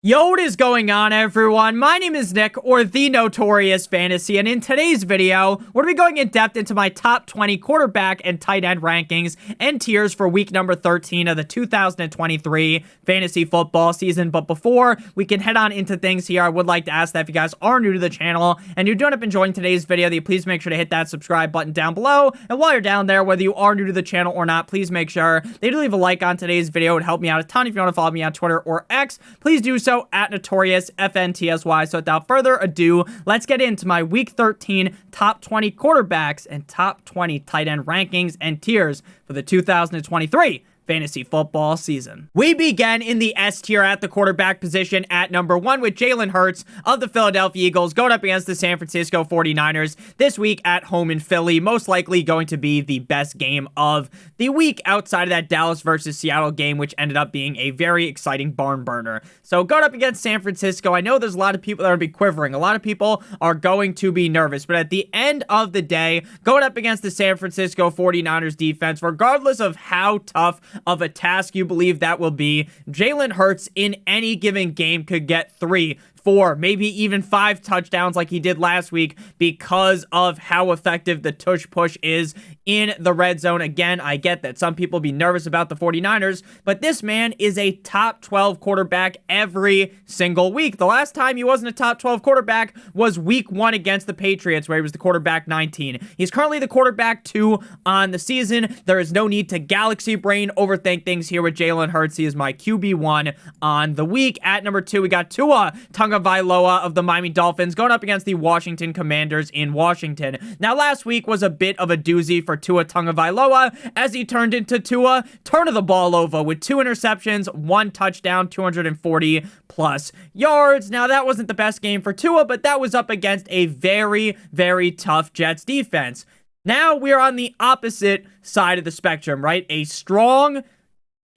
Yo, what is going on, everyone? My name is Nick, or the Notorious Fantasy, and in today's video, we're going to be going in depth into my top 20 quarterback and tight end rankings and tiers for week number 13 of the 2023 fantasy football season. But before we can head on into things here, I would like to ask that if you guys are new to the channel and you do end up enjoying today's video, that you please make sure to hit that subscribe button down below. And while you're down there, whether you are new to the channel or not, please make sure that you leave a like on today's video. It would help me out a ton. If you want to follow me on Twitter or X, please do so at NotoriousFantasy. So without further ado, let's get into my week 13 top 20 quarterbacks and top 20 tight end rankings and tiers for the 2023 fantasy football season. We begin in the S tier at the quarterback position at number 1 with Jalen Hurts of the Philadelphia Eagles going up against the San Francisco 49ers this week at home in Philly. Most likely going to be the best game of the week outside of that Dallas versus Seattle game, which ended up being a very exciting barn burner. So going up against San Francisco, I know there's a lot of people that are going to be quivering. A lot of people are going to be nervous, but at the end of the day, going up against the San Francisco 49ers defense, regardless of how tough of a task you believe that will be, Jalen Hurts in any given game could get 3, 4, maybe even 5 touchdowns like he did last week because of how effective the tush push is in the red zone. Again, I get that some people be nervous about the 49ers, but this man is a top 12 quarterback every single week. The last time he wasn't a top 12 quarterback was week 1 against the Patriots, where he was the quarterback 19. He's currently the quarterback 2 on the season. There is no need to galaxy brain overthink things here with Jalen Hurts. He is my QB1 on the week. At number 2, we got Tua Tagovailoa of the Miami Dolphins going up against the Washington Commanders in Washington. Now, last week was a bit of a doozy for Tua Tagovailoa as he turned into Tua turn of the ball over with 2 interceptions, 1 touchdown, 240 plus yards. Now, that wasn't the best game for Tua, but that was up against a very, very tough Jets defense. Now we're on the opposite side of the spectrum, right? A strong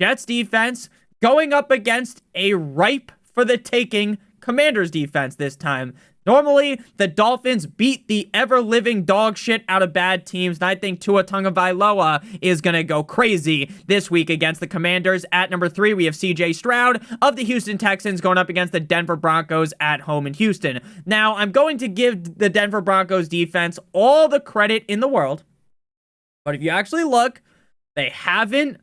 Jets defense going up against a ripe for the taking Commanders defense this time. Normally, the Dolphins beat the ever-living dog shit out of bad teams, and I think Tua Tagovailoa is going to go crazy this week against the Commanders. At number 3, we have CJ Stroud of the Houston Texans going up against the Denver Broncos at home in Houston. Now, I'm going to give the Denver Broncos defense all the credit in the world, but if you actually look, they haven't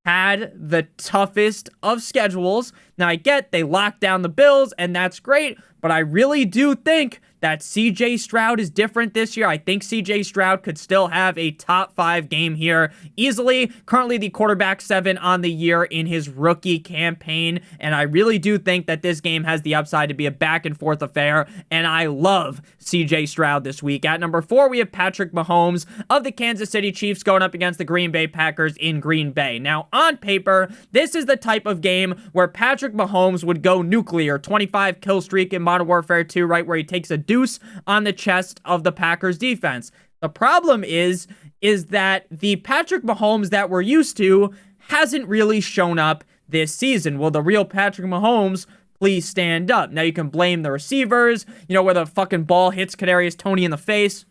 had the toughest of schedules. Now, I get they locked down the Bills, and that's great, but I really do think that CJ Stroud is different this year. I think CJ Stroud could still have a top 5 game here easily. Currently the quarterback 7 on the year in his rookie campaign, and I really do think that this game has the upside to be a back and forth affair, and I love CJ Stroud this week. At number 4, we have Patrick Mahomes of the Kansas City Chiefs going up against the Green Bay Packers in Green Bay. Now, on paper, this is the type of game where Patrick Mahomes would go nuclear, 25 kill streak in Modern Warfare 2, right, where he takes a deuce on the chest of the Packers defense. The problem is that the Patrick Mahomes that we're used to hasn't really shown up this season. Will the real Patrick Mahomes please stand up? Now, you can blame the receivers, where the fucking ball hits Kadarius Toney in the face,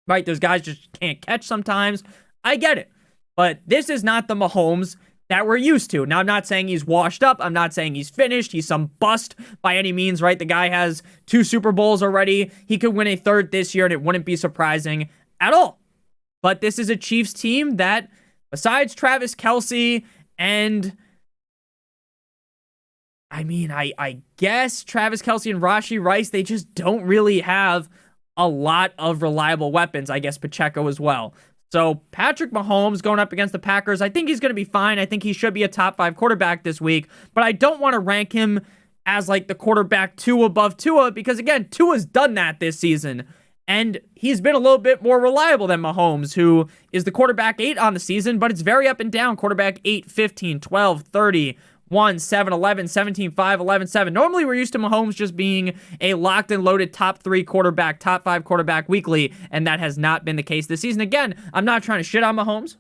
right? Those guys just can't catch sometimes. I get it. But this is not the Mahomes that we're used to. Now, I'm not saying he's washed up. I'm not saying he's finished. He's some bust by any means, right? The guy has 2 Super Bowls already. He could win a 3rd this year, and it wouldn't be surprising at all. But this is a Chiefs team that, besides Travis Kelce and, I guess Travis Kelce and Rashee Rice, they just don't really have a lot of reliable weapons. I guess Pacheco as well. So Patrick Mahomes going up against the Packers, I think he's going to be fine. I think he should be a top 5 quarterback this week, but I don't want to rank him as like the quarterback 2 above Tua because, again, Tua's done that this season, and he's been a little bit more reliable than Mahomes, who is the quarterback 8 on the season, but it's very up and down. Quarterback 8, 15, 12, 30, 1, 7, 11, 17, 5, 11, 7. Normally, we're used to Mahomes just being a locked and loaded top 3 quarterback, top 5 quarterback weekly, and that has not been the case this season. Again, I'm not trying to shit on Mahomes.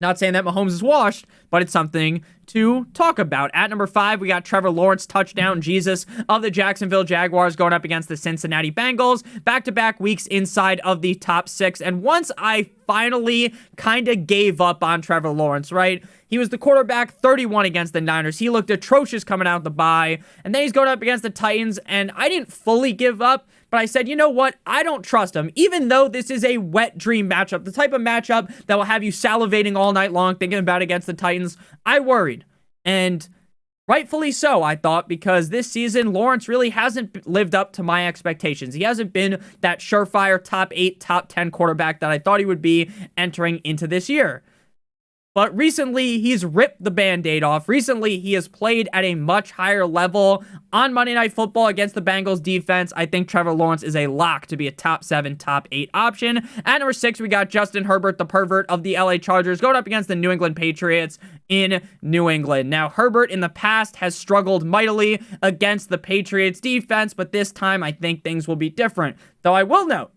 Not saying that Mahomes is washed, but it's something to talk about. At number 5, we got Trevor Lawrence, touchdown Jesus of the Jacksonville Jaguars going up against the Cincinnati Bengals. Back-to-back weeks inside of the top 6. And once I finally kind of gave up on Trevor Lawrence, right? He was the quarterback 31 against the Niners. He looked atrocious coming out the bye. And then he's going up against the Titans. And I didn't fully give up, but I said, you know what? I don't trust him. Even though this is a wet dream matchup, the type of matchup that will have you salivating all night long thinking about against the Titans, I worried. And rightfully so, I thought, because this season, Lawrence really hasn't lived up to my expectations. He hasn't been that surefire top 8, top 10 quarterback that I thought he would be entering into this year. But recently, he's ripped the Band-Aid off. Recently, he has played at a much higher level. On Monday Night Football against the Bengals defense, I think Trevor Lawrence is a lock to be a top 7, top 8 option. At number 6, we got Justin Herbert, the pervert of the LA Chargers, going up against the New England Patriots in New England. Now, Herbert in the past has struggled mightily against the Patriots defense, but this time I think things will be different. Though I will note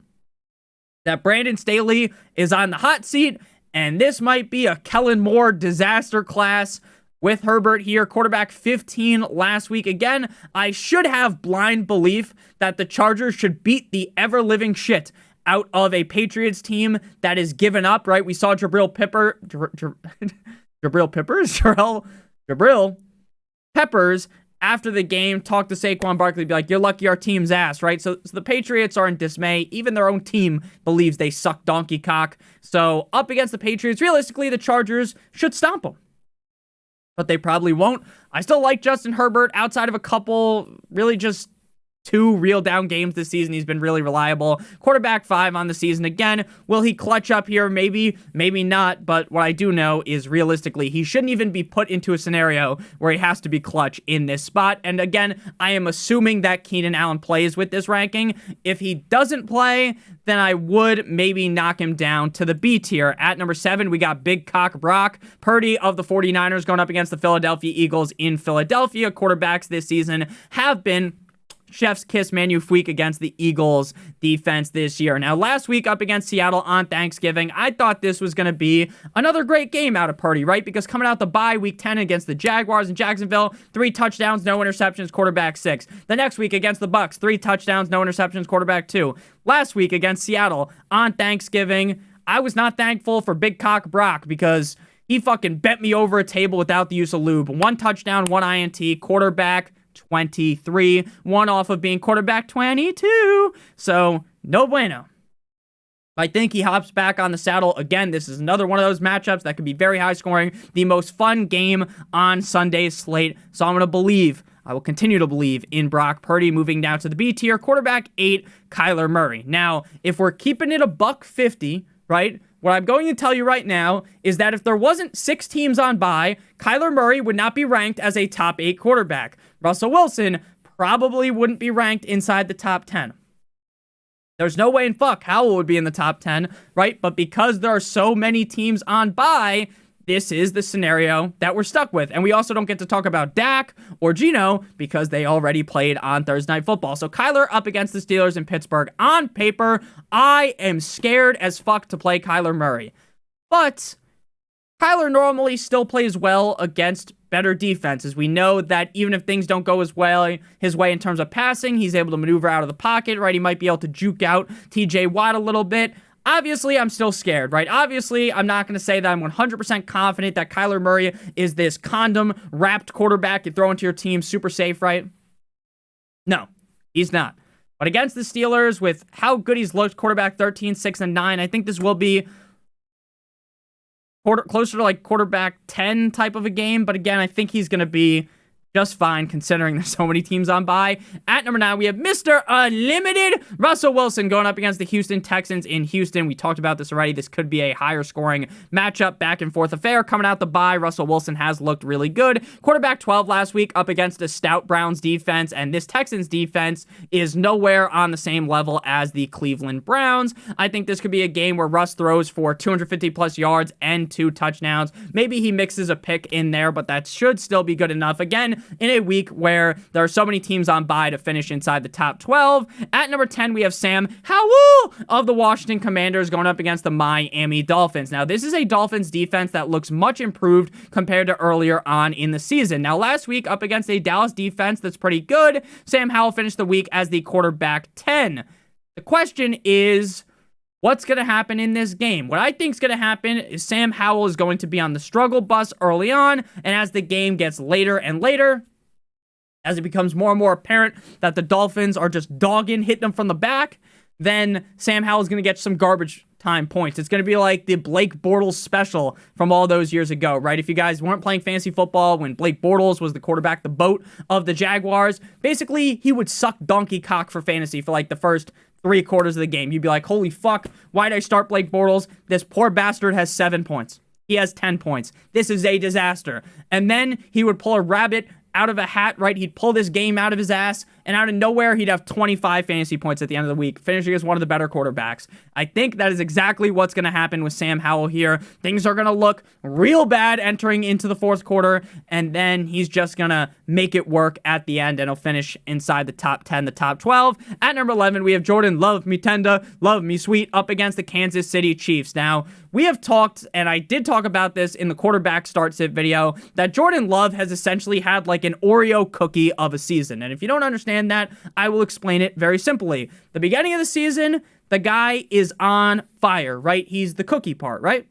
that Brandon Staley is on the hot seat, and this might be a Kellen Moore disaster class with Herbert here. Quarterback 15 last week. Again, I should have blind belief that the Chargers should beat the ever-living shit out of a Patriots team that is given up, right? We saw Jabril Peppers after the game talk to Saquon Barkley, be like, you're lucky our team's ass, right? So the Patriots are in dismay. Even their own team believes they suck donkey cock. So up against the Patriots, realistically, the Chargers should stomp them. But they probably won't. I still like Justin Herbert outside of a couple, really just 2 real down games this season. He's been really reliable. Quarterback 5 on the season. Again, will he clutch up here? Maybe, maybe not. But what I do know is realistically, he shouldn't even be put into a scenario where he has to be clutch in this spot. And again, I am assuming that Keenan Allen plays with this ranking. If he doesn't play, then I would maybe knock him down to the B tier. At number 7, we got Big Cock Brock Purdy of the 49ers going up against the Philadelphia Eagles in Philadelphia. Quarterbacks this season have been chef's kiss magnifique against the Eagles defense this year. Now, last week up against Seattle on Thanksgiving, I thought this was going to be another great game out of Purdy, right? Because coming out the bye week 10 against the Jaguars in Jacksonville, 3 touchdowns, no interceptions, quarterback 6. The next week against the Bucks, 3 touchdowns, no interceptions, quarterback 2. Last week against Seattle on Thanksgiving, I was not thankful for Big Cock Brock because he fucking bent me over a table without the use of lube. 1 touchdown, 1 INT, quarterback 23, 1 off of being quarterback 22. So, no bueno. I think he hops back on the saddle. Again, this is another one of those matchups that could be very high scoring. The most fun game on Sunday's slate. So I'm going to believe, I will continue to believe in Brock Purdy. Moving down to the B tier, quarterback 8, Kyler Murray. Now, if we're keeping it $150, right? What I'm going to tell you right now is that if there wasn't 6 teams on bye, Kyler Murray would not be ranked as a top 8 quarterback. Russell Wilson probably wouldn't be ranked inside the top 10. There's no way in fuck Howell would be in the top 10, right? But because there are so many teams on bye, this is the scenario that we're stuck with. And we also don't get to talk about Dak or Geno because they already played on Thursday Night Football. So Kyler up against the Steelers in Pittsburgh. On paper, I am scared as fuck to play Kyler Murray. But Kyler normally still plays well against better defenses. We know that even if things don't go his way in terms of passing, he's able to maneuver out of the pocket, right? He might be able to juke out TJ Watt a little bit. Obviously, I'm still scared, right? Obviously, I'm not going to say that I'm 100% confident that Kyler Murray is this condom-wrapped quarterback you throw into your team super safe, right? No, he's not. But against the Steelers, with how good he's looked, quarterback 13, 6, and 9, I think this will be closer to like quarterback 10 type of a game. But again, I think he's going to be just fine considering there's so many teams on bye. At number 9, we have Mr. Unlimited Russell Wilson going up against the Houston Texans in Houston. We talked about this already. This could be a higher scoring matchup, back and forth affair. Coming out the bye, Russell Wilson has looked really good. Quarterback 12 last week up against a stout Browns defense, and this Texans defense is nowhere on the same level as the Cleveland Browns. I think this could be a game where Russ throws for 250 plus yards and 2 touchdowns. Maybe he mixes a pick in there, but that should still be good enough. Again, in a week where there are so many teams on bye to finish inside the top 12. At number 10, we have Sam Howell of the Washington Commanders going up against the Miami Dolphins. Now, this is a Dolphins defense that looks much improved compared to earlier on in the season. Now, last week, up against a Dallas defense that's pretty good, Sam Howell finished the week as the quarterback 10. The question is, what's going to happen in this game? What I think is going to happen is Sam Howell is going to be on the struggle bus early on, and as the game gets later and later, as it becomes more and more apparent that the Dolphins are just dogging, hitting them from the back, then Sam Howell is going to get some garbage time points. It's going to be like the Blake Bortles special from all those years ago, right? If you guys weren't playing fantasy football when Blake Bortles was the quarterback, the boat of the Jaguars, basically he would suck donkey cock for fantasy for like the first 3 quarters of the game. You'd be like, holy fuck, why'd I start Blake Bortles? This poor bastard has 7 points. He has 10 points. This is a disaster. And then he would pull a rabbit out of a hat, right? He'd pull this game out of his ass, and out of nowhere, he'd have 25 fantasy points at the end of the week, finishing as one of the better quarterbacks. I think that is exactly what's going to happen with Sam Howell here. Things are going to look real bad entering into the fourth quarter, and then he's just going to make it work at the end, and he'll finish inside the top 10, the top 12. At number 11, we have Jordan Love Me Tender, Love Me Sweet up against the Kansas City Chiefs. Now, we have talked, and I did talk about this in the quarterback start sit video, that Jordan Love has essentially had like an Oreo cookie of a season. And if you don't understand that, I will explain it very simply. The beginning of the season, the guy is on fire, right? He's the cookie part, right?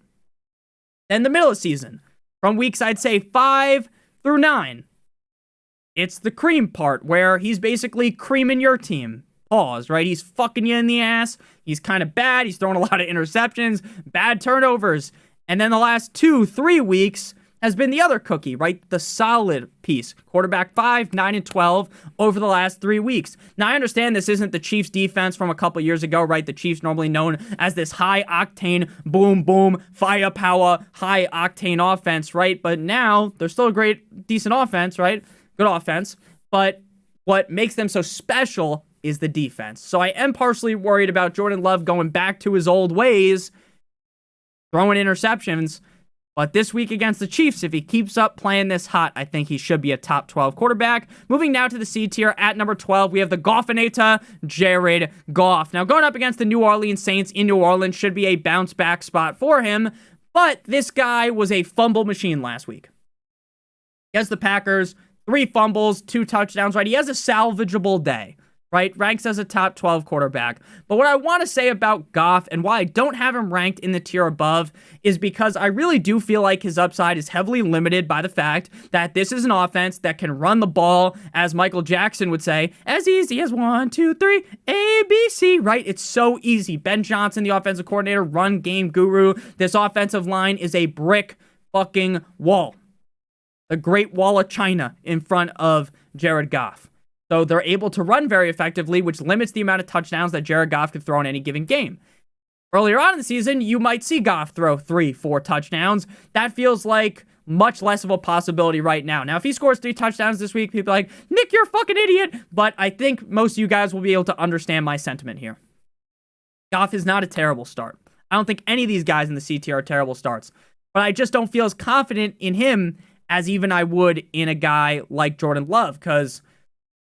Then the middle of the season, from weeks, I'd say 5 through 9, it's the cream part where he's basically creaming your team. Pause, right? He's fucking you in the ass. He's kind of bad. He's throwing a lot of interceptions, bad turnovers. And then the last 2-3 weeks has been the other cookie, right? The solid piece. Quarterback 5, 9, and 12 over the last 3 weeks. Now, I understand this isn't the Chiefs defense from a couple years ago, right? The Chiefs normally known as this high-octane, boom, firepower, high-octane offense, right? But now, they're still a great, decent offense, right? Good offense. But what makes them so special is the defense. So I am partially worried about Jordan Love going back to his old ways, throwing interceptions. But this week against the Chiefs, if he keeps up playing this hot, I think he should be a top 12 quarterback. Moving now to the C tier at number 12, we have the Goffinator, Jared Goff. Now, going up against the New Orleans Saints in New Orleans should be a bounce back spot for him, but this guy was a fumble machine last week. Against the Packers, 3 fumbles, 2 touchdowns, right? He has a salvageable day, right? Ranks as a top 12 quarterback. But what I want to say about Goff and why I don't have him ranked in the tier above is because I really do feel like his upside is heavily limited by the fact that this is an offense that can run the ball, as Michael Jackson would say, as easy as 1, 2, 3, ABC, right? It's so easy. Ben Johnson, the offensive coordinator, run game guru. This offensive line is a brick fucking wall. The Great Wall of China in front of Jared Goff. So they're able to run very effectively, which limits the amount of touchdowns that Jared Goff could throw in any given game. Earlier on in the season, you might see Goff throw 3-4 touchdowns. That feels like much less of a possibility right now. Now, if he scores 3 touchdowns this week, people are like, Nick, you're a fucking idiot. But I think most of you guys will be able to understand my sentiment here. Goff is not a terrible start. I don't think any of these guys in the C tier are terrible starts. But I just don't feel as confident in him as even I would in a guy like Jordan Love, because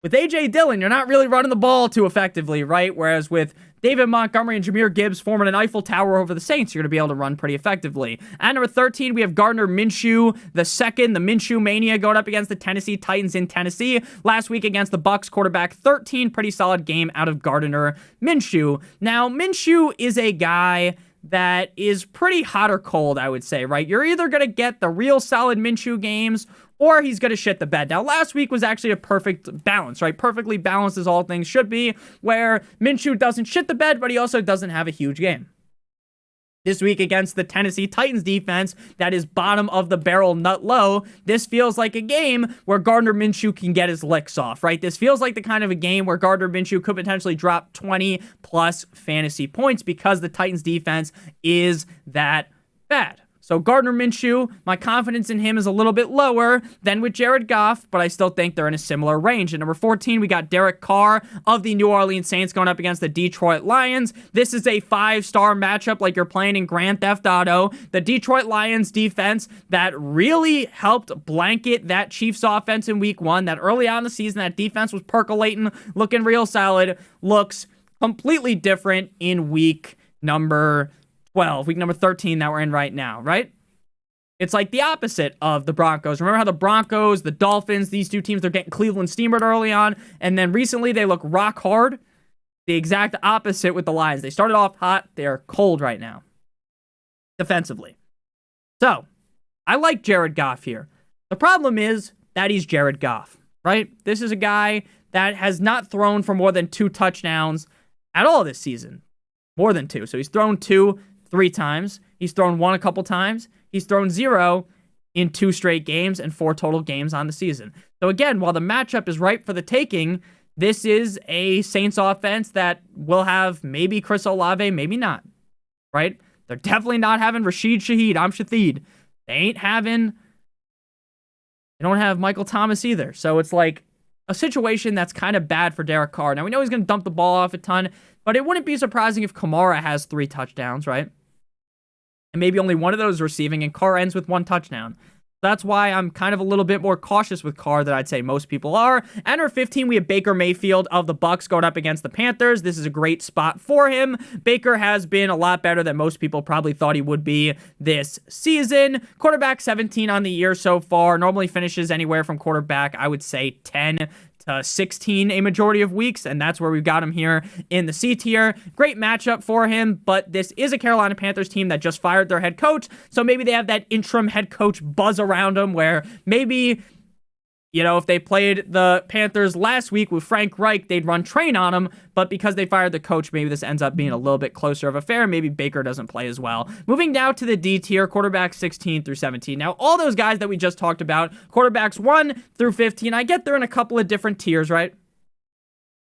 with A.J. Dillon, you're not really running the ball too effectively, right? Whereas with David Montgomery and Jahmyr Gibbs forming an Eiffel Tower over the Saints, you're going to be able to run pretty effectively. At number 13, we have Gardner Minshew II, the Minshew Mania, going up against the Tennessee Titans in Tennessee. Last week against the Bucs, quarterback 13, pretty solid game out of Gardner Minshew. Now, Minshew is a guy that is pretty hot or cold, I would say, right? You're either going to get the real solid Minshew games, or he's going to shit the bed. Now, last week was actually a perfect balance, right? Perfectly balanced as all things should be, where Minshew doesn't shit the bed, but he also doesn't have a huge game. This week against the Tennessee Titans defense that is bottom of the barrel nut low, this feels like a game where Gardner Minshew can get his licks off, right? This feels like the kind of a game where Gardner Minshew could potentially drop 20+ fantasy points because the Titans defense is that bad. So Gardner Minshew, my confidence in him is a little bit lower than with Jared Goff, but I still think they're in a similar range. At number 14, we got Derek Carr of the New Orleans Saints going up against the Detroit Lions. This is a 5-star matchup like you're playing in Grand Theft Auto. The Detroit Lions defense that really helped blanket that Chiefs offense in week 1, that early on in the season, that defense was percolating, looking real solid, looks completely different in week number 12, week number 13 that we're in right now, right? It's like the opposite of the Broncos. Remember how the Broncos, the Dolphins, these two teams, they're getting Cleveland steamered early on, and then recently they look rock hard? The exact opposite with the Lions. They started off hot, they're cold right now, defensively. So, I like Jared Goff here. The problem is that he's Jared Goff, right? This is a guy that has not thrown for more than 2 touchdowns at all this season. More than 2. So he's thrown 2 3 times. He's thrown 1 a couple times. He's thrown 0 in 2 straight games and 4 total games on the season. So again, while the matchup is ripe for the taking, this is a Saints offense that will have maybe Chris Olave, maybe not, right? They're definitely not having Rashid Shaheed. I'm Shaheed. They don't have Michael Thomas either. So it's like a situation that's kind of bad for Derek Carr. Now, we know he's going to dump the ball off a ton, but it wouldn't be surprising if Kamara has 3 touchdowns, right? And maybe only one of those receiving, and Carr ends with 1 touchdown. That's why I'm kind of a little bit more cautious with Carr than I'd say most people are. At number 15, we have Baker Mayfield of the Bucs going up against the Panthers. This is a great spot for him. Baker has been a lot better than most people probably thought he would be this season. Quarterback 17 on the year so far. Normally finishes anywhere from quarterback, I would say 10 to 16 a majority of weeks, and that's where we've got him here in the C tier. Great matchup for him, but this is a Carolina Panthers team that just fired their head coach, so maybe they have that interim head coach buzz around them where maybe, you know, if they played the Panthers last week with Frank Reich, they'd run train on them, but because they fired the coach, maybe this ends up being a little bit closer of a affair. Maybe Baker doesn't play as well. Moving down to the D tier, quarterbacks 16 through 17. Now, all those guys that we just talked about, quarterbacks 1 through 15, I get they're in a couple of different tiers, right?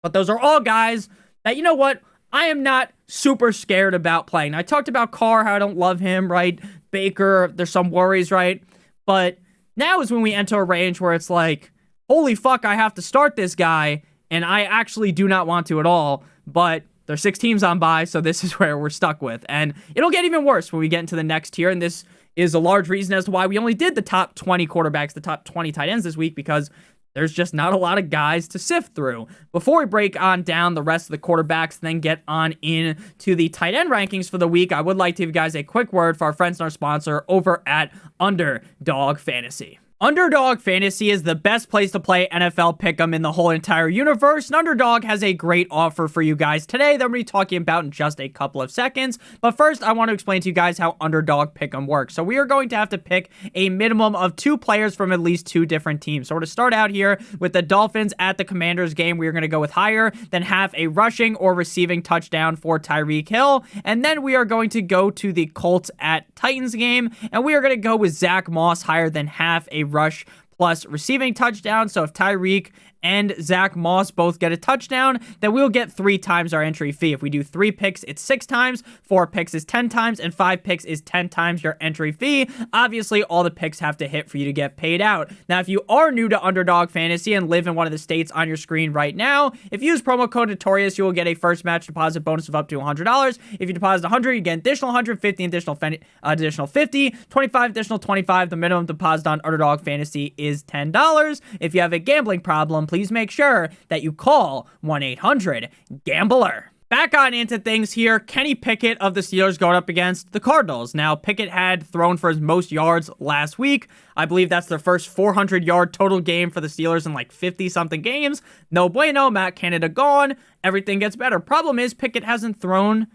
But those are all guys that, you know what, I am not super scared about playing. I talked about Carr, how I don't love him, right? Baker, there's some worries, right? But now is when we enter a range where it's like, holy fuck, I have to start this guy, and I actually do not want to at all, but there's 6 teams on bye, so this is where we're stuck with. And it'll get even worse when we get into the next tier, and this is a large reason as to why we only did the top 20 quarterbacks, the top 20 tight ends this week, because there's just not a lot of guys to sift through. Before we break on down the rest of the quarterbacks, then get on into the tight end rankings for the week, I would like to give you guys a quick word for our friends and our sponsor over at Underdog Fantasy. Underdog Fantasy is the best place to play NFL Pick'em in the whole entire universe, and Underdog has a great offer for you guys today that I'm going to be talking about in just a couple of seconds. But first, I want to explain to you guys how Underdog Pick'em works. So we are going to have to pick a minimum of 2 players from at least 2 different teams. So we're going to start out here with the Dolphins at the Commanders game. We are going to go with higher than half a rushing or receiving touchdown for Tyreek Hill. And then we are going to go to the Colts at Titans game, and we are going to go with Zach Moss higher than half a rush plus receiving touchdown. So if Tyreek and Zach Moss both get a touchdown, then we'll get 3 times our entry fee. If we do 3 picks, it's 6 times, 4 picks is 10 times, and 5 picks is 10 times your entry fee. Obviously, all the picks have to hit for you to get paid out. Now, if you are new to Underdog Fantasy and live in one of the states on your screen right now, if you use promo code Notorious, you will get a first match deposit bonus of up to $100. If you deposit $100, you get an additional $100, additional $50, 25, additional $25. The minimum deposit on Underdog Fantasy is $10. If you have a gambling problem, please make sure that you call 1-800-GAMBLER. Back on into things here, Kenny Pickett of the Steelers going up against the Cardinals. Now, Pickett had thrown for his most yards last week. I believe that's their first 400-yard total game for the Steelers in like 50-something games. No bueno, Matt Canada gone. Everything gets better. Problem is, Pickett hasn't thrown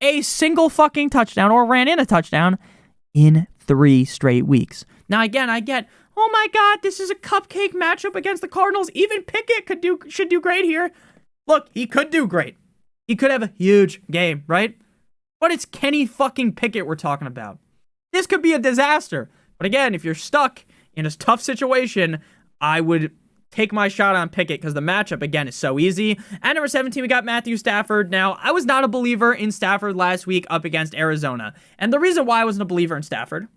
a single fucking touchdown or ran in a touchdown in 3 straight weeks. Now, again, I get, oh my God, this is a cupcake matchup against the Cardinals. Even Pickett should do great here. Look, he could do great. He could have a huge game, right? But it's Kenny fucking Pickett we're talking about. This could be a disaster. But again, if you're stuck in a tough situation, I would take my shot on Pickett because the matchup, again, is so easy. At number 17, we got Matthew Stafford. Now, I was not a believer in Stafford last week up against Arizona. And the reason why I wasn't a believer in Stafford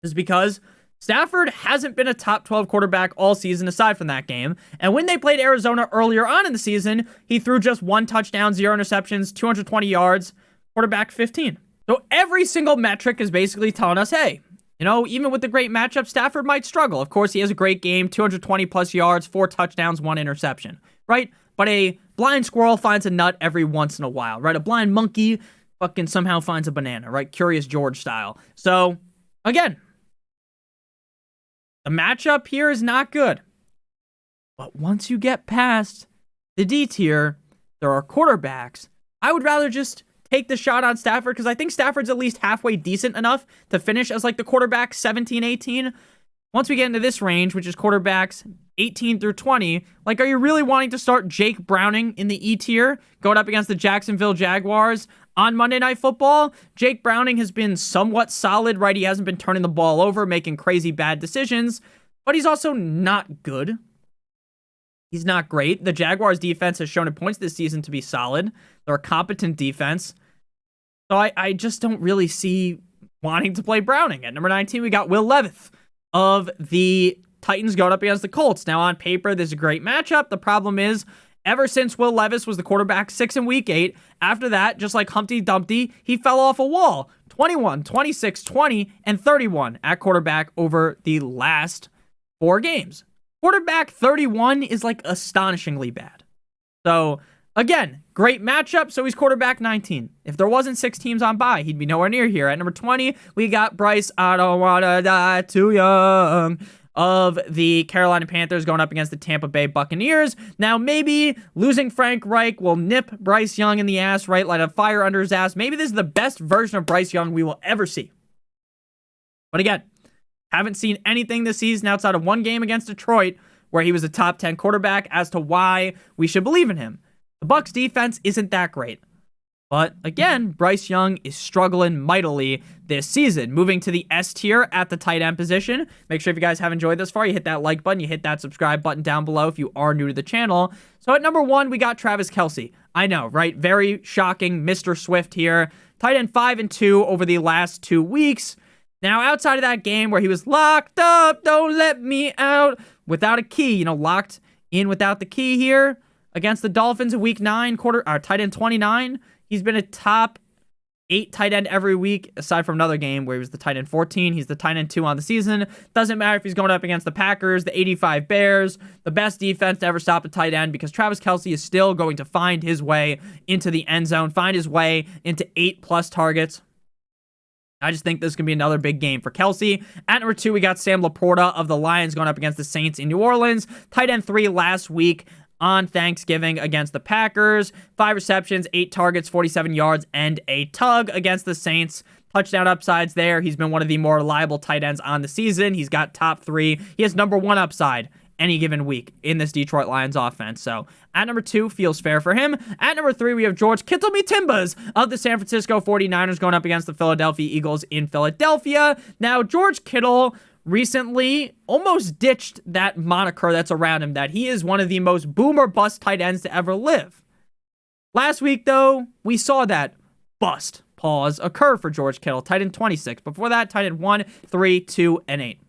is because Stafford hasn't been a top 12 quarterback all season aside from that game. And when they played Arizona earlier on in the season, he threw just 1 touchdown, 0 interceptions, 220 yards, quarterback 15. So every single metric is basically telling us, hey, you know, even with the great matchup, Stafford might struggle. Of course, he has a great game, 220 plus yards, 4 touchdowns, 1 interception, right? But a blind squirrel finds a nut every once in a while, right? A blind monkey fucking somehow finds a banana, right? Curious George style. So, again, the matchup here is not good. But once you get past the D tier, there are quarterbacks. I would rather just take the shot on Stafford because I think Stafford's at least halfway decent enough to finish as like the quarterback 17, 18. Once we get into this range, which is quarterbacks 18 through 20, like, are you really wanting to start Jake Browning in the E tier going up against the Jacksonville Jaguars on Monday Night Football? Jake Browning has been somewhat solid, right? He hasn't been turning the ball over, making crazy bad decisions, but he's also not good. He's not great. The Jaguars defense has shown at points this season to be solid. They're a competent defense. So I just don't really see wanting to play Browning. At number 19, we got Will Levis of the Titans going up against the Colts. Now, on paper, this is a great matchup. The problem is, ever since Will Levis was the quarterback 6 in week 8, after that, just like Humpty Dumpty, he fell off a wall. 21, 26, 20, and 31 at quarterback over the last 4 games. Quarterback 31 is like astonishingly bad. So, again, great matchup. So he's quarterback 19. If there wasn't 6 teams on bye, he'd be nowhere near here. At number 20, we got Bryce, I don't wanna die too young, of the Carolina Panthers going up against the Tampa Bay Buccaneers. Now, maybe losing Frank Reich will nip Bryce Young in the ass, right? Light a fire under his ass. Maybe this is the best version of Bryce Young we will ever see. But again, haven't seen anything this season outside of 1 game against Detroit where he was a top 10 quarterback as to why we should believe in him. The Bucs defense isn't that great. But again, Bryce Young is struggling mightily this season. Moving to the S tier at the tight end position. Make sure if you guys have enjoyed this far, you hit that like button, you hit that subscribe button down below if you are new to the channel. So at number 1, we got Travis Kelce. I know, right? Very shocking, Mr. Swift here. Tight end 5 and 2 over the last 2 weeks. Now, outside of that game where he was locked up, don't let me out, without a key, you know, locked in without the key here against the Dolphins in week 9, tight end 29. He's been a top 8 tight end every week, aside from another game where he was the tight end 14. He's the tight end 2 on the season. Doesn't matter if he's going up against the Packers, the 85 Bears, the best defense to ever stop a tight end, because Travis Kelce is still going to find his way into the end zone, find his way into 8+ targets. I just think this is going to be another big game for Kelce. At number 2, we got Sam Laporta of the Lions going up against the Saints in New Orleans. Tight end 3 last week on Thanksgiving against the Packers. 5 receptions, 8 targets, 47 yards, and a tug against the Saints. Touchdown upsides there. He's been one of the more reliable tight ends on the season. He's got top 3. He has number 1 upside any given week in this Detroit Lions offense. So at number 2, feels fair for him. At number 3, we have George Kittle Me Timbers of the San Francisco 49ers going up against the Philadelphia Eagles in Philadelphia. Now, George Kittle recently almost ditched that moniker that's around him, that he is one of the most boomer bust tight ends to ever live. Last week, though, we saw that bust pause occur for George Kittle, tight end 26. Before that, tight end 1, 3, 2, and 8.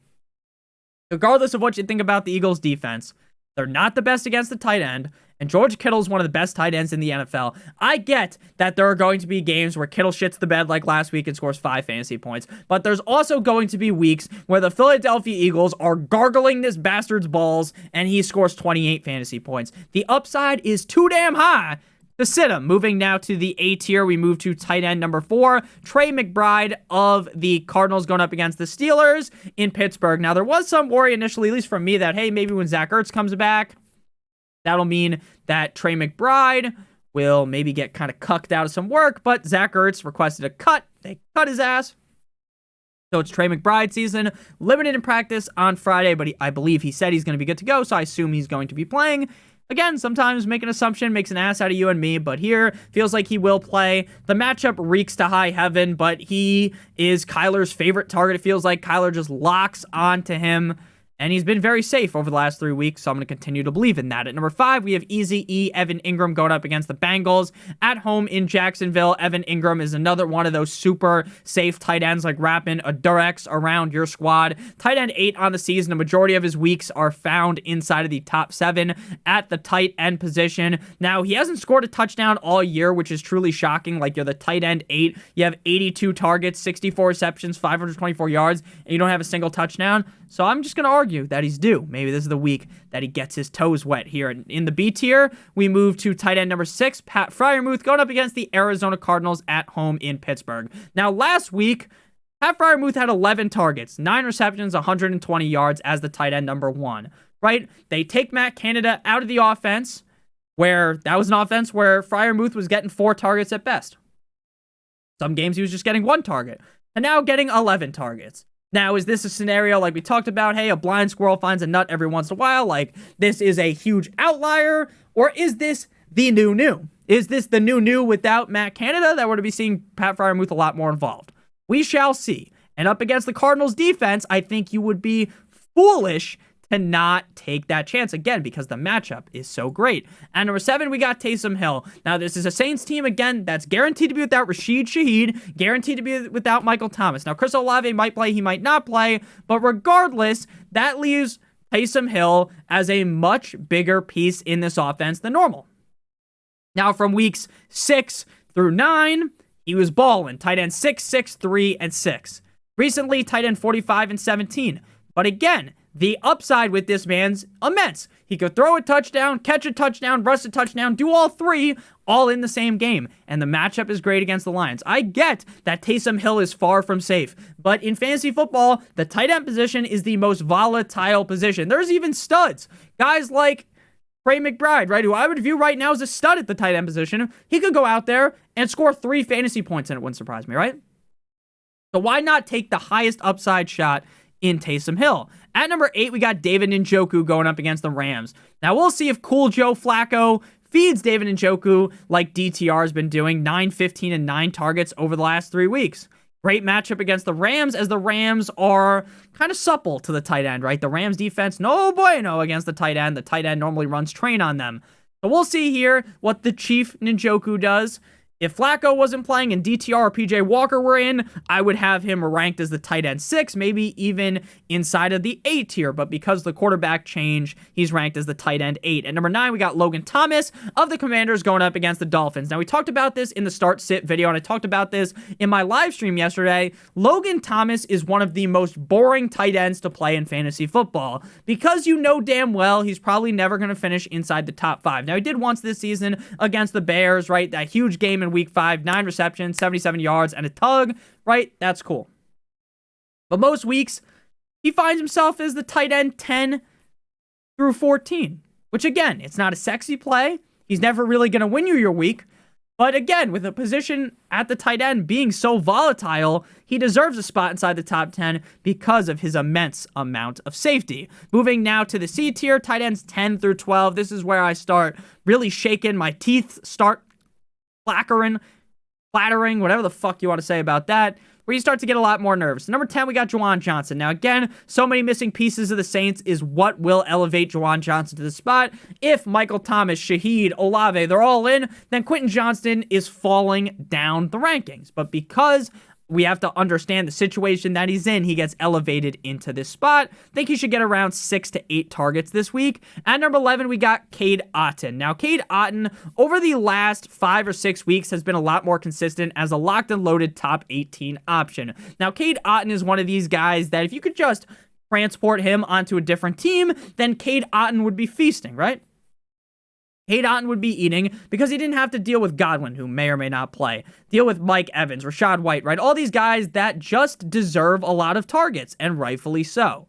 Regardless of what you think about the Eagles defense, they're not the best against the tight end, and George Kittle is one of the best tight ends in the NFL. I get that there are going to be games where Kittle shits the bed like last week and scores 5 fantasy points, but there's also going to be weeks where the Philadelphia Eagles are gargling this bastard's balls and he scores 28 fantasy points. The upside is too damn high to sit him. Moving now to the A tier, we move to tight end number 4, Trey McBride of the Cardinals going up against the Steelers in Pittsburgh. Now, there was some worry initially, at least from me, that, hey, maybe when Zach Ertz comes back, that'll mean that Trey McBride will maybe get kind of cucked out of some work, but Zach Ertz requested a cut. They cut his ass. So it's Trey McBride season, limited in practice on Friday, but I believe he said he's going to be good to go, so I assume he's going to be playing. Again, sometimes make an assumption makes an ass out of you and me, but here feels like he will play. The matchup reeks to high heaven, but he is Kyler's favorite target. It feels like Kyler just locks onto him And he's been very safe over the last 3 weeks, so I'm going to continue to believe in that. At number 5, we have Easy E, Evan Ingram going up against the Bengals. At home in Jacksonville, Evan Ingram is another one of those super safe tight ends like wrapping a Durex around your squad. Tight end 8 on the season. The majority of his weeks are found inside of the top 7 at the tight end position. Now, he hasn't scored a touchdown all year, which is truly shocking. Like, you're the tight end 8. You have 82 targets, 64 receptions, 524 yards, and you don't have a single touchdown. So I'm just going to argue that he's due. Maybe this is the week that he gets his toes wet here. In the B tier, we move to tight end number 6, Pat Freiermuth, going up against the Arizona Cardinals at home in Pittsburgh. Now, last week, Pat Freiermuth had 11 targets, 9 receptions, 120 yards as the tight end number 1, right? They take Matt Canada out of the offense, where that was an offense where Freiermuth was getting 4 targets at best. Some games he was just getting 1 target, and now getting 11 targets. Now, is this a scenario like we talked about? Hey, a blind squirrel finds a nut every once in a while. Like, this is a huge outlier. Or is this the new? Is this the new without Matt Canada that we're to be seeing Pat Freiermuth a lot more involved? We shall see. And up against the Cardinals defense, I think you would be foolish to not take that chance again because the matchup is so great. At number 7, we got Taysom Hill. Now, this is a Saints team, again, that's guaranteed to be without Rashid Shaheed, guaranteed to be without Michael Thomas. Now, Chris Olave might play, he might not play, but regardless, that leaves Taysom Hill as a much bigger piece in this offense than normal. Now, from weeks 6 through 9, he was balling. Tight end 6, 6, 3, and 6. Recently, tight end 45 and 17. But again, the upside with this man's immense. He could throw a touchdown, catch a touchdown, rush a touchdown, do all 3, all in the same game. And the matchup is great against the Lions. I get that Taysom Hill is far from safe, but in fantasy football, the tight end position is the most volatile position. There's even studs. Guys like Trey McBride, right, who I would view right now as a stud at the tight end position. He could go out there and score 3 fantasy points, and it wouldn't surprise me, right? So why not take the highest upside shot in Taysom Hill? At number 8, we got David Njoku going up against the Rams. Now, we'll see if cool Joe Flacco feeds David Njoku like DTR has been doing, 9, 15, and 9 targets over the last 3 weeks. Great matchup against the Rams, as the Rams are kind of supple to the tight end, right? The Rams defense, no bueno against the tight end. The tight end normally runs train on them. So we'll see here what the Chief Njoku does. If Flacco wasn't playing and DTR or PJ Walker were in, I would have him ranked as the tight end 6, maybe even inside of the 8 tier. But because the quarterback changed, he's ranked as the tight end 8. At number 9, we got Logan Thomas of the Commanders going up against the Dolphins. Now, we talked about this in the start-sit video, and I talked about this in my live stream yesterday. Logan Thomas is one of the most boring tight ends to play in fantasy football because you know damn well he's probably never going to finish inside the top 5. Now, he did once this season against the Bears, right? That huge game in week 5, 9 receptions, 77 yards, and a tug, right? That's cool. But most weeks, he finds himself as the tight end 10 through 14, which again, it's not a sexy play. He's never really going to win you your week. But again, with a position at the tight end being so volatile, he deserves a spot inside the top 10 because of his immense amount of safety. Moving now to the C tier, tight ends 10 through 12. This is where I start really shaking. My teeth start clattering, whatever the fuck you want to say about that, where you start to get a lot more nervous. Number 10, we got Juwan Johnson. Now, again, so many missing pieces of the Saints is what will elevate Juwan Johnson to the spot. If Michael Thomas, Shaheed, Olave, they're all in, then Quentin Johnston is falling down the rankings. But because we have to understand the situation that he's in, he gets elevated into this spot. I think he should get around 6 to 8 targets this week. At number 11, we got Cade Otton. Now, Cade Otton, over the last 5 or 6 weeks, has been a lot more consistent as a locked and loaded top 18 option. Now, Cade Otton is one of these guys that if you could just transport him onto a different team, then Cade Otton would be feasting, right? Cade Otton would be eating because he didn't have to deal with Godwin, who may or may not play, deal with Mike Evans, Rachaad White, right? All these guys that just deserve a lot of targets, and rightfully so.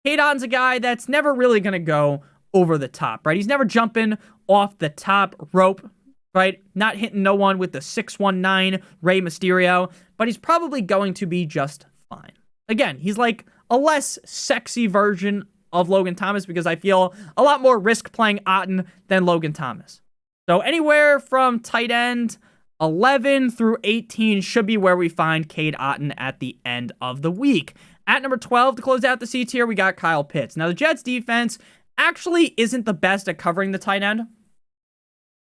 Cade Otton's a guy that's never really going to go over the top, right? He's never jumping off the top rope, right? Not hitting no one with the 619 Rey Mysterio, but he's probably going to be just fine. Again, he's like a less sexy version of Logan Thomas because I feel a lot more risk playing Otton than Logan Thomas. So anywhere from tight end 11 through 18 should be where we find Cade Otton at the end of the week. At number 12 to close out the C tier, we got Kyle Pitts. Now, the Jets defense actually isn't the best at covering the tight end.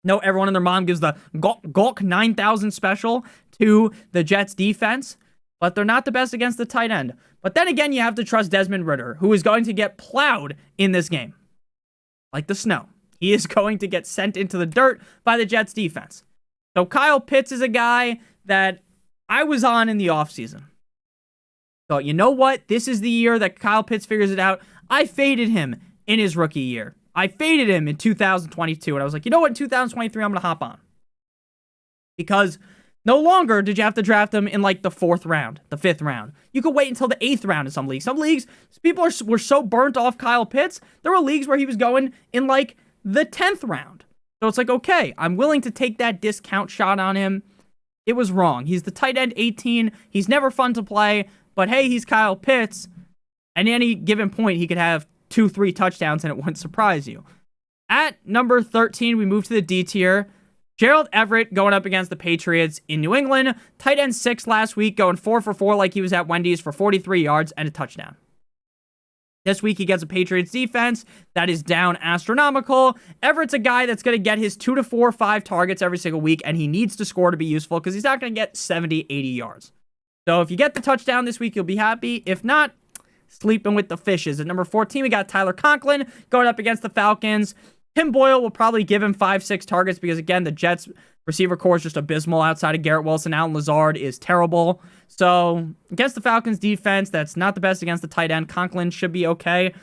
No, everyone and their mom gives the Gawk 9000 special to the Jets defense, but they're not the best against the tight end. But then again, you have to trust Desmond Ridder, who is going to get plowed in this game. Like the snow. He is going to get sent into the dirt by the Jets defense. So Kyle Pitts is a guy that I was on in the offseason. So you know what? This is the year that Kyle Pitts figures it out. I faded him in his rookie year. I faded him in 2022. And I was like, you know what? In 2023, I'm going to hop on. Because no longer did you have to draft him in like the 4th round, the 5th round. You could wait until the 8th round in some leagues. Some leagues, people were so burnt off Kyle Pitts. There were leagues where he was going in like the 10th round. So it's like, okay, I'm willing to take that discount shot on him. It was wrong. He's the tight end 18. He's never fun to play. But hey, he's Kyle Pitts. And at any given point, he could have 2-3 touchdowns and it wouldn't surprise you. At number 13, we move to the D tier. Gerald Everett going up against the Patriots in New England. Tight end 6 last week, going 4 for 4 like he was at Wendy's for 43 yards and a touchdown. This week he gets a Patriots defense that is down astronomical. Everett's a guy that's going to get his 2 to 4, 5 targets every single week, and he needs to score to be useful because he's not going to get 70, 80 yards. So if you get the touchdown this week, you'll be happy. If not, sleeping with the fishes. At number 14, we got Tyler Conklin going up against the Falcons. Tim Boyle will probably give him 5-6 targets because, again, the Jets receiver core is just abysmal outside of Garrett Wilson. Allen Lazard is terrible. So against the Falcons defense, that's not the best against the tight end. Conklin should be okay.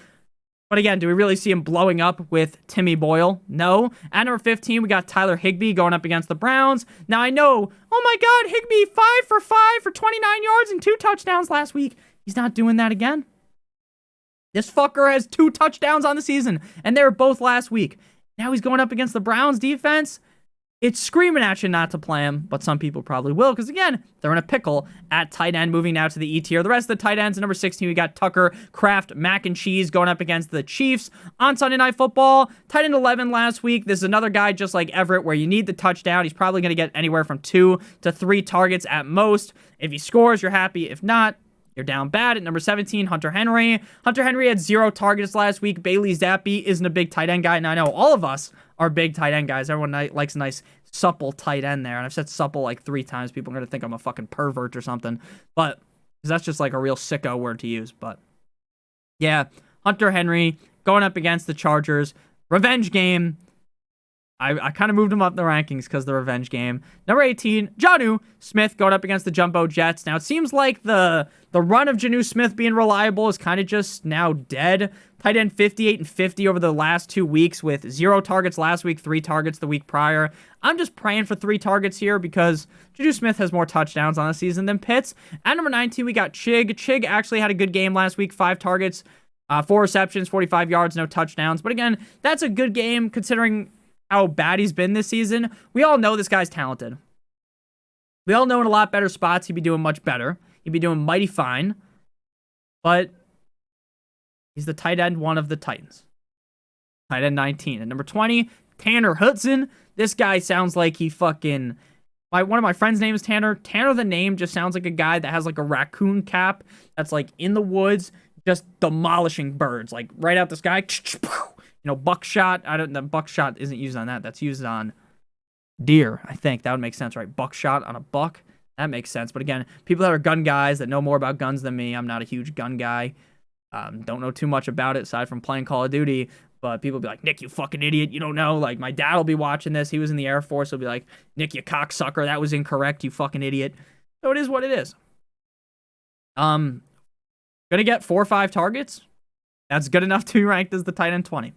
But again, do we really see him blowing up with Timmy Boyle? No. At number 15, we got Tyler Higbee going up against the Browns. Now I know, oh my God, Higbee 5 for 5 for 29 yards and 2 touchdowns last week. He's not doing that again. This fucker has 2 touchdowns on the season, and they were both last week. Now he's going up against the Browns defense. It's screaming at you not to play him, but some people probably will because, again, they're in a pickle at tight end. Moving now to the E tier. The rest of the tight ends, at number 16, we got Tucker Kraft Mac and Cheese going up against the Chiefs on Sunday Night Football. Tight end 11 last week. This is another guy just like Everett where you need the touchdown. He's probably going to get anywhere from 2 to 3 targets at most. If he scores, you're happy. If not, you're down bad. At number 17, Hunter Henry. Hunter Henry had 0 targets last week. Bailey Zappi isn't a big tight end guy. And I know all of us are big tight end guys. Everyone likes a nice supple tight end there. And I've said supple like 3 times. People are going to think I'm a fucking pervert or something. But, because that's just like a real sicko word to use. But, yeah, Hunter Henry going up against the Chargers. Revenge game. I kind of moved him up in the rankings because of the revenge game. Number 18, Jonnu Smith going up against the Jumbo Jets. Now, it seems like the run of Jonnu Smith being reliable is kind of just now dead. Tight end 58 and 50 over the last 2 weeks with 0 targets last week, 3 targets the week prior. I'm just praying for 3 targets here because Jonnu Smith has more touchdowns on the season than Pitts. At number 19, we got Chig. Chig actually had a good game last week, 5 targets, 4 receptions, 45 yards, no touchdowns. But again, that's a good game considering how bad he's been this season. We all know this guy's talented. We all know in a lot better spots he'd be doing much better. He'd be doing mighty fine. But he's the tight end 1 of the Titans. Tight end 19. At number 20, Tanner Hudson. This guy sounds like he fucking... one of my friends' name is Tanner. Tanner, the name, just sounds like a guy that has like a raccoon cap that's like in the woods just demolishing birds. Like right out the sky. Buckshot. The buckshot isn't used on that. That's used on deer, I think. That would make sense, right? Buckshot on a buck. That makes sense. But again, people that are gun guys that know more about guns than me. I'm not a huge gun guy. Don't know too much about it aside from playing Call of Duty. But people be like, Nick, you fucking idiot. You don't know. Like, my dad will be watching this. He was in the Air Force. He'll be like, Nick, you cocksucker. That was incorrect. You fucking idiot. So it is what it is. Gonna get 4 or 5 targets. That's good enough to be ranked as the tight end 20.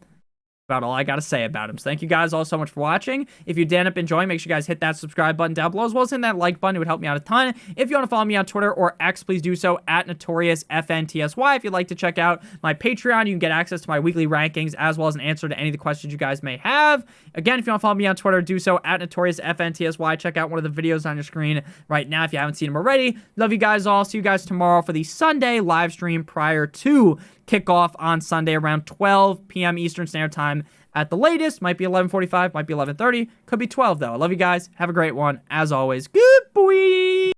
About all I got to say about him. So thank you guys all so much for watching. If you did end up enjoying, make sure you guys hit that subscribe button down below, as well as hitting that like button. It would help me out a ton. If you want to follow me on Twitter or X, please do so at NotoriousFantasy. If you'd like to check out my Patreon, you can get access to my weekly rankings, as well as an answer to any of the questions you guys may have. Again, if you want to follow me on Twitter, do so at NotoriousFantasy. Check out one of the videos on your screen right now if you haven't seen them already. Love you guys all. See you guys tomorrow for the Sunday live stream prior to kickoff on Sunday around 12 p.m. Eastern Standard Time at the latest. Might be 11:45, might be 11:30, could be 12 though. I love you guys. Have a great one. As always, good boy.